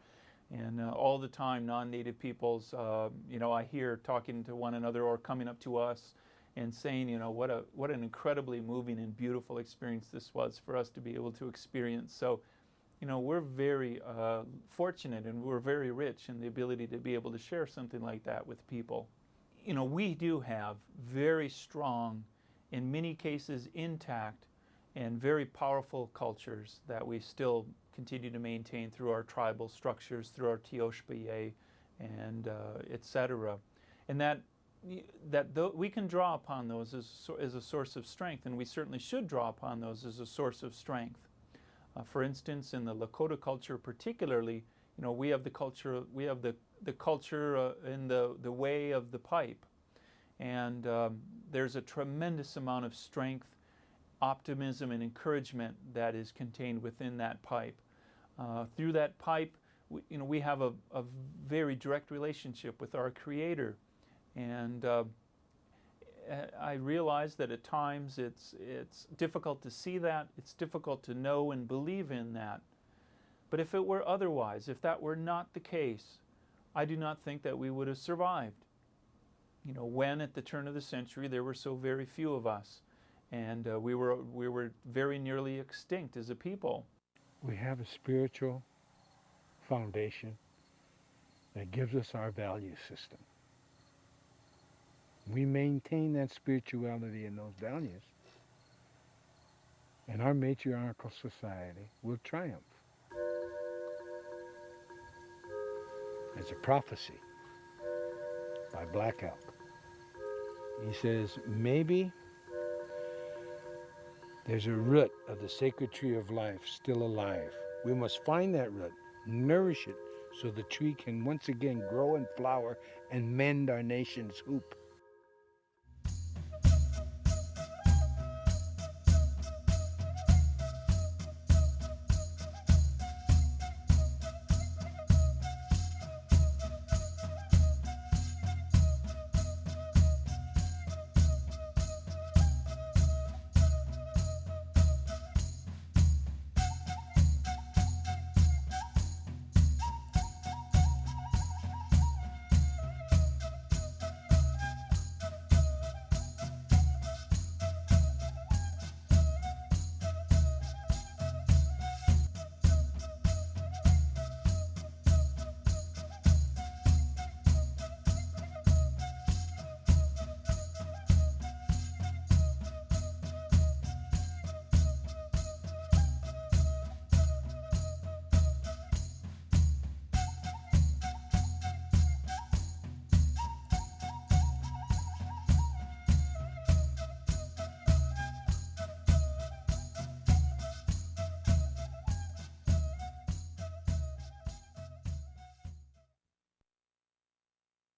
And all the time, non-native peoples, you know, I hear talking to one another or coming up to us and saying, you know, what an incredibly moving and beautiful experience this was for us to be able to experience. So, you know, we're very fortunate and we're very rich in the ability to be able to share something like that with people. You know, we do have very strong, in many cases intact, and very powerful cultures that we still continue to maintain through our tribal structures, through our Tioshpaye, and et cetera. And that we can draw upon those as a source of strength, and we certainly should draw upon those as a source of strength. For instance, in the Lakota culture particularly, you know, we have the culture in the way of the pipe. And there's a tremendous amount of strength, optimism, and encouragement that is contained within that pipe. Through that pipe, we have a very direct relationship with our Creator. And I realize that at times it's difficult to see that, it's difficult to know and believe in that. But if it were otherwise, if that were not the case, I do not think that we would have survived. You know, when at the turn of the century there were so very few of us, and we were very nearly extinct as a people. We have a spiritual foundation that gives us our value system. We maintain that spirituality and those values, and our matriarchal society will triumph. It's a prophecy by Black Elk. He says, maybe there's a root of the sacred tree of life still alive. We must find that root, nourish it, so the tree can once again grow and flower and mend our nation's hoop.